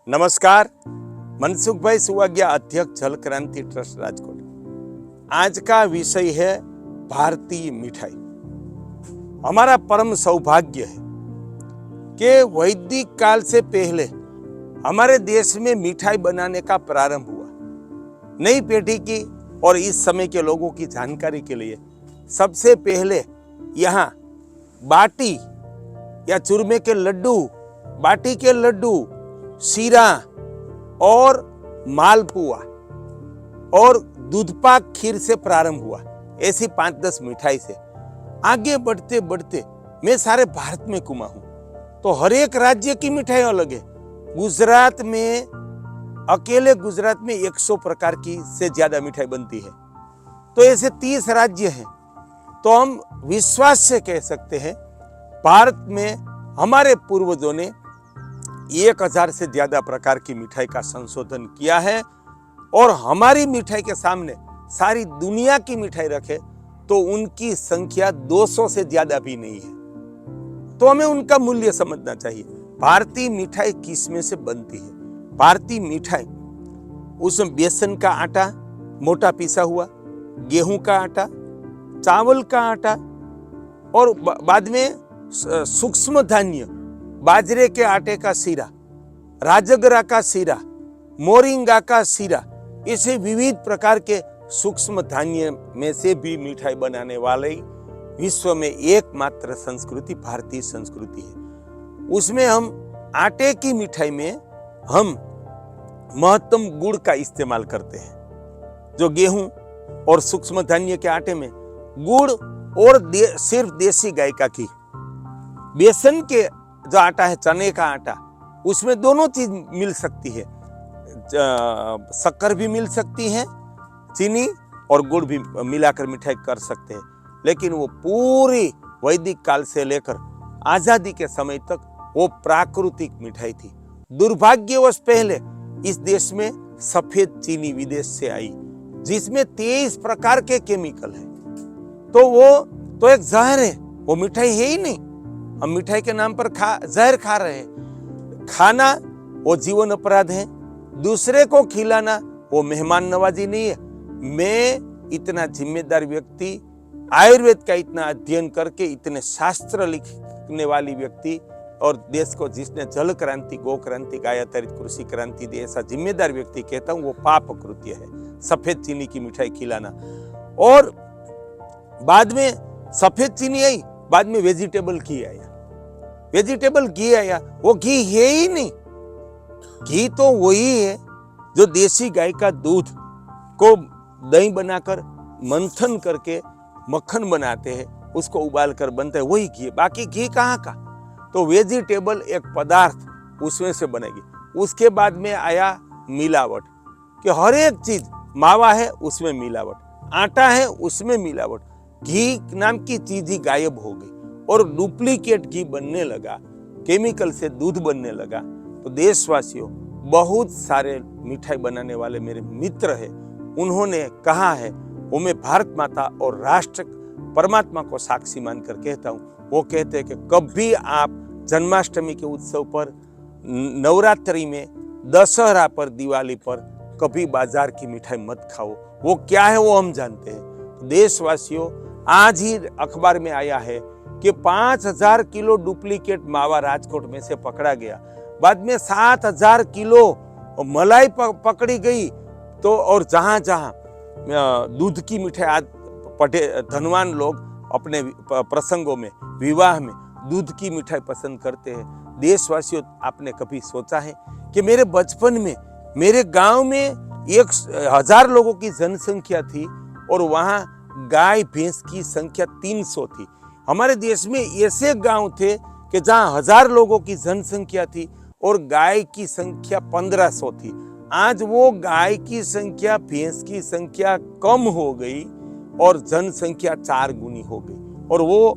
नमस्कार, मनसुखभाई सुवाग्या, अध्यक्ष जल क्रांति ट्रस्ट राजकोट। आज का विषय है भारतीय मिठाई। हमारा परम सौभाग्य है कि वैदिक काल से पहले हमारे देश में मिठाई बनाने का प्रारंभ हुआ। नई पीढ़ी की और इस समय के लोगों की जानकारी के लिए सबसे पहले यहाँ बाटी या चूरमे के लड्डू, बाटी के लड्डू, शीरा और मालपुआ और दूधपाक खीर से प्रारंभ हुआ। ऐसी 5-10 मिठाई से आगे बढ़ते बढ़ते मैं सारे भारत में घूमा हूं, तो हर एक राज्य की मिठाई अलग है। गुजरात में, अकेले गुजरात में 100 प्रकार की से ज्यादा मिठाई बनती है। तो ऐसे 30 राज्य हैं। तो हम विश्वास से कह सकते हैं भारत में हमारे पूर्वजों ने 1000 से ज्यादा प्रकार की मिठाई का संशोधन किया है, और हमारी मिठाई के सामने सारी दुनिया की मिठाई रखे तो उनकी संख्या 200 से ज्यादा भी नहीं है। तो हमें उनका मूल्य समझना चाहिए। भारतीय मिठाई किस में से बनती है? भारतीय मिठाई उसमें बेसन का आटा मोटा पिसा हुआ, गेहूं का आटा, चावल का आटा और बाद में सूक्ष्म धान्य, बाजरे के आटे का सीरा, राजगरा का सीरा, मोरिंगा का सीरा, ऐसे विविध प्रकार के सूक्ष्म धान्य में से भी मिठाई बनाने वाले विश्व में एकमात्र संस्कृति भारतीय संस्कृति है। उसमें हम आटे की मिठाई में हम महत्तम गुड़ का इस्तेमाल करते हैं। जो गेहूं और सूक्ष्म धान्य के आटे में गुड़ और सिर्फ देसी गाय का घी। बेसन के जो आटा है, चने का आटा, उसमें दोनों चीज मिल सकती है। शक्कर भी मिल सकती है, चीनी और गुड़ भी मिलाकर मिठाई कर सकते हैं। लेकिन वो पूरी वैदिक काल से लेकर आजादी के समय तक वो प्राकृतिक मिठाई थी। दुर्भाग्यवश पहले इस देश में सफेद चीनी विदेश से आई, जिसमें 23 प्रकार के केमिकल है। तो वो तो एक जहर है, वो मिठाई है ही नहीं। हम मिठाई के नाम पर जहर खा रहे हैं। खाना वो जीवन अपराध है, दूसरे को खिलाना वो मेहमान नवाजी नहीं है। मैं इतना जिम्मेदार व्यक्ति, आयुर्वेद का इतना अध्ययन करके इतने शास्त्र लिखने वाली व्यक्ति, और देश को जिसने जल क्रांति, गो क्रांति, गायातरित कृषि क्रांति दी, ऐसा जिम्मेदार व्यक्ति कहता हूं, वो पाप कृत्य है सफेद चीनी की मिठाई खिलाना। और बाद में सफेद चीनी आई, बाद में वेजिटेबल घी आया। वेजिटेबल घी आया, वो घी है ही नहीं। घी तो वही है जो देसी गाय का दूध को दही बनाकर मंथन करके मक्खन बनाते हैं, उसको उबाल कर बनता है, वही घी। बाकी घी कहाँ का? तो वेजिटेबल एक पदार्थ उसमें से बनेगी। उसके बाद में आया मिलावट, कि हर एक चीज, मावा है उसमें मिलावट, आटा है उसमें मिलावट, घी नाम की चीज ही गायब हो गई और डुप्लीकेट घी बनने लगा, केमिकल से दूध बनने लगा। तो देशवासियों, बहुत सारे मिठाई बनाने वाले मेरे मित्र हैं, उन्होंने कहा है, वो मैं भारत माता और राष्ट्र परमात्मा को साक्षी मानकर कहता हूँ, वो कहते हैं कि कभी आप जन्माष्टमी के उत्सव पर, नवरात्रि में, दशहरा पर, दिवाली पर कभी बाजार की मिठाई मत खाओ। वो क्या है वो हम जानते हैं। देशवासियों, आज ही अखबार में आया है कि 5000 किलो डुप्लीकेट मावा राजकोट में से पकड़ा गया। बाद में 7000 किलो मलाई पकड़ी गई। तो और जहां जहां दूध की मिठाई, आज धनवान लोग अपने प्रसंगों में, विवाह में दूध की मिठाई पसंद करते हैं। देशवासियों, आपने कभी सोचा है कि मेरे बचपन में मेरे गांव में 1000 लोगों की जनसंख्या थी और वहां गाय भैंस की संख्या 300 थी। हमारे देश में ऐसे गांव थे कि जहां 1000 लोगों की जनसंख्या थी और गाय की संख्या 1500 थी। आज वो गाय की संख्या, भैंस की संख्या कम हो गई और जनसंख्या 4 गुनी हो गई, और वो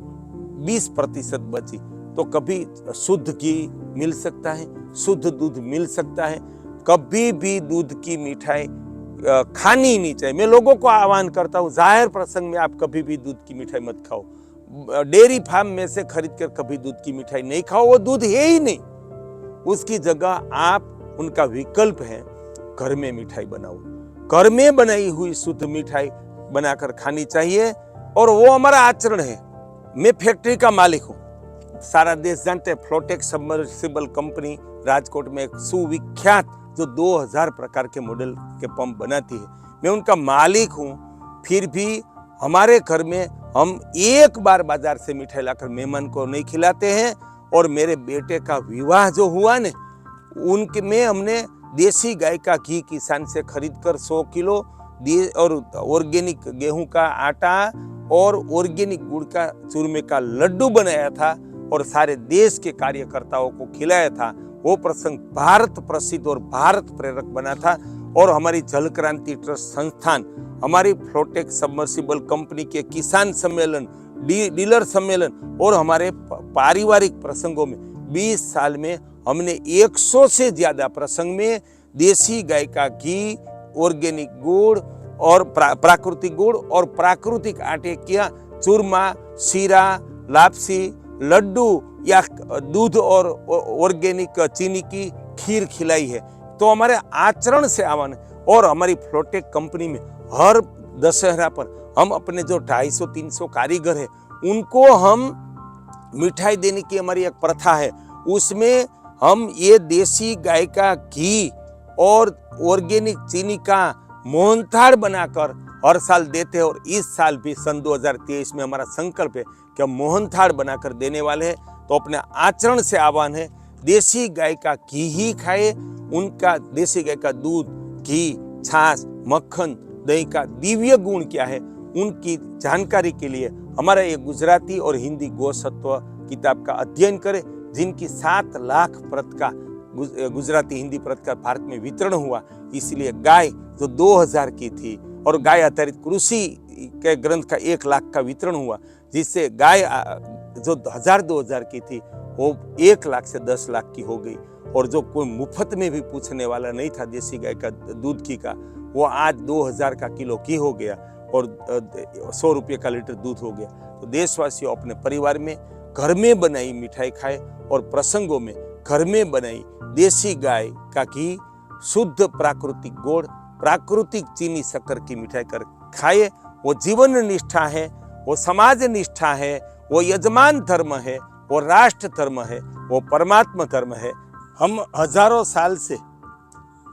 20% बची। तो कभी शुद्ध घी मिल सकता है, शुद्ध दूध मिल सकता है। कभी भी दूध की मिठाई खानी नहीं चाहिए। मैं लोगों को आह्वान करता हूँ, जाहिर प्रसंग में आप कभी भी दूध की मिठाई मत खाओ। डेयरी फार्म में से खरीद कर कभी दूध की मिठाई नहीं खाओ, वो दूध है ही नहीं। उसकी जगह आप उनका विकल्प है घर में मिठाई बनाओ। घर में बनाई हुई शुद्ध मिठाई बनाकर खानी चाहिए और वो हमारा आचरण है। मैं फैक्ट्री का मालिक हूँ, सारा देश जानते हैं। फ्लोटेक्स सबमर्सिबल कंपनी राजकोट में एक सुविख्यात जो 2000 प्रकार के मॉडल के पंप बनाती है, मैं उनका मालिक हूँ। फिर भी हमारे घर में हम एक बार बाजार से मिठाई लाकर मेहमान को नहीं खिलाते हैं। और मेरे बेटे का विवाह जो हुआ ने, उनके में हमने देसी गाय का घी किसान से खरीदकर 100 किलो और ऑर्गेनिक गेहूं का आटा और ऑर्गेनिक गुड़ का चूरमे का लड्डू बनाया था और सारे देश के कार्यकर्ताओं को खिलाया था। वो प्रसंग भारत प्रसिद्ध और भारत प्रेरक बना था। और हमारी जल क्रांति ट्रस्ट संस्थान, हमारी फ्लोटेक्स सबमर्सिबल कंपनी के किसान सम्मेलन, डीलर सम्मेलन और हमारे पारिवारिक प्रसंगों में 20 साल में हमने 100 से ज्यादा प्रसंग में देसी गाय का घी, ऑर्गेनिक गुड़ और प्राकृतिक गुड़ और प्राकृतिक आटे का चूरमा, शीरा, लापसी, लड्डू या दूध और ऑर्गेनिक चीनी की खीर खिलाई है। तो हमारे आचरण से आवन। और हमारी फ्लोटेक कंपनी में हर दशहरा पर हम अपने जो 250-300 कारीगर है उनको हम मिठाई देने की हमारी एक प्रथा है। उसमें हम ये देसी गाय का घी और ऑर्गेनिक चीनी का मोहनथाल बनाकर हर साल देते हैं। और इस साल भी सन 2023 में हमारा संकल्प है कि हम मोहनथाल बनाकर देने वाले हैं। तो अपने आचरण से आह्वान है, देसी गाय का घी ही खाए। उनका देसी गाय का दूध, घी, छाछ, मक्खन, दही का दिव्य गुण क्या है, उनकी जानकारी के लिए हमारा ये गुजराती और हिंदी गोसत्व किताब का अध्ययन करें, जिनकी 7 लाख प्रत का गुजराती हिंदी प्रत का भारत में वितरण हुआ। इसलिए गाय जो 2000 की थी और गाय आधारित कृषि के ग्रंथ का 1 लाख का वितरण हुआ, जिससे गाय जो 1000-2000 की थी वो 1 लाख से 10 लाख की हो गई। और जो कोई मुफ्त में भी पूछने वाला नहीं था देसी गाय का दूध घी का, वो आज 2000 का किलो घी हो गया और 100 रुपये का लीटर दूध हो गया। तो देशवासियों अपने परिवार में घर में बनाई मिठाई खाए और प्रसंगों में घर में बनाई देसी गाय का घी, शुद्ध प्राकृतिक गुड़, प्राकृतिक चीनी शक्कर की मिठाई कर खाए। वो जीवन निष्ठा है, वो समाज निष्ठा है, वो यजमान धर्म है, वो राष्ट्र धर्म है, वो परमात्मा धर्म है। हम हजारों साल से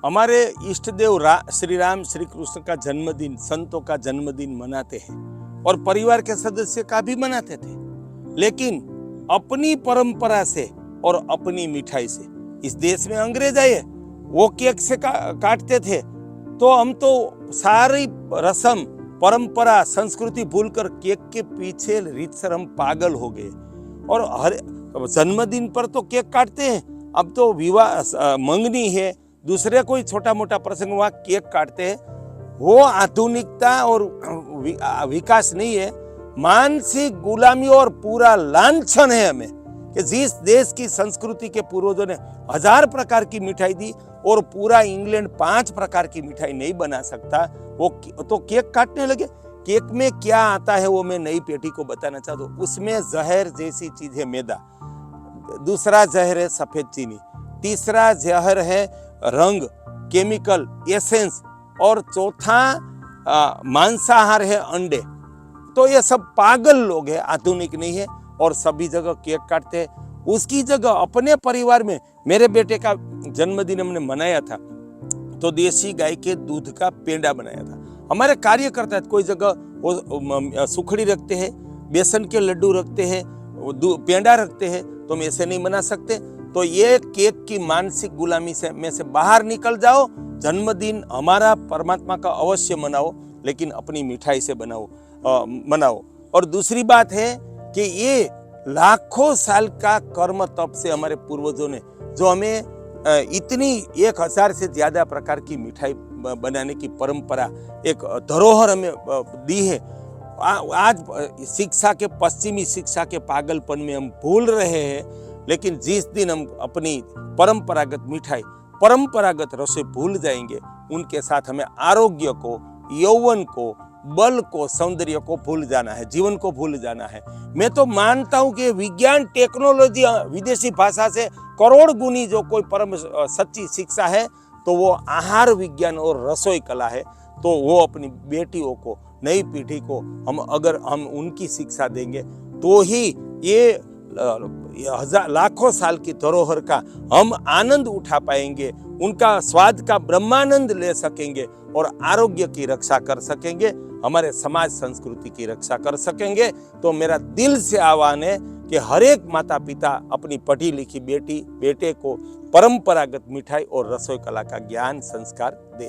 हमारे इष्ट देव श्री राम श्री कृष्ण का जन्मदिन, संतों का जन्मदिन मनाते हैं और परिवार के सदस्य का भी मनाते थे, लेकिन अपनी परंपरा से और अपनी मिठाई से। इस देश में अंग्रेज आए, वो केक से काटते थे, तो हम तो सारी रस्म, परंपरा, संस्कृति भूलकर केक के पीछे रीतसर हम पागल हो गए। और हर जन्मदिन पर तो केक काटते हैं, अब तो विवाह मंगनी है, दूसरे कोई छोटा मोटा प्रसंग वहाँ केक काटते हैं। वो आधुनिकता और विकास नहीं है, मानसिक गुलामी और पूरा लांछन है हमें कि जिस देश की संस्कृति के पूर्वजों ने 1000 प्रकार की मिठाई दी और पूरा इंग्लैंड 5 प्रकार की मिठाई नहीं बना सकता, वो तो केक काटने लगे। केक में क्या आता है वो मैं नई पीढ़ी को बताना चाहता हूँ। उसमें जहर जैसी चीज है मैदा, दूसरा जहर है सफेद चीनी, तीसरा जहर है रंग, केमिकल, एसेंस, और चौथा मांसाहार है अंडे। तो ये सब पागल लोग हैं, आधुनिक नहीं है, और सभी जगह केक काटते हैं। उसकी जगह अपने परिवार में, मेरे बेटे का जन्मदिन हमने मनाया था तो देसी गाय के दूध का पेंडा बनाया था। हमारे कार्यकर्ता कोई जगह वो सुखड़ी रखते हैं, बेसन के लड्डू रखते हैं, पेंडा रखते हैं, तो हम ऐसे नहीं बना सकते। तो ये केक की मानसिक गुलामी में से बाहर निकल जाओ। जन्मदिन हमारा परमात्मा का अवश्य मनाओ, लेकिन अपनी मिठाई से मनाओ। और दूसरी बात है कि ये लाखों साल का कर्म तप से हमारे पूर्वजों ने जो हमें इतनी 1000 से ज्यादा प्रकार की मिठाई बनाने की परंपरा, एक धरोहर हमें दी है। आज शिक्षा के, पश्चिमी शिक्षा के पागलपन में हम भूल रहे हैं, लेकिन जिस दिन हम अपनी परंपरागत मिठाई, परंपरागत रसोई भूल जाएंगे, उनके साथ हमें आरोग्य को, यौवन को, बल को, सौंदर्य को भूल जाना है, जीवन को भूल जाना है। मैं तो मानता हूं कि विज्ञान, टेक्नोलॉजी, विदेशी भाषा से करोड़ गुनी जो कोई परम सच्ची शिक्षा है तो वो आहार विज्ञान और रसोई कला है। तो वो अपनी बेटियों को, नई पीढ़ी को अगर हम उनकी शिक्षा देंगे तो ही ये लाखों साल की धरोहर का हम आनंद उठा पाएंगे, उनका स्वाद का ब्रह्मानंद ले सकेंगे और आरोग्य की रक्षा कर सकेंगे, हमारे समाज संस्कृति की रक्षा कर सकेंगे। तो मेरा दिल से आह्वान है कि हर एक माता पिता अपनी पढ़ी लिखी बेटी बेटे को परंपरागत मिठाई और रसोई कला का ज्ञान संस्कार दे।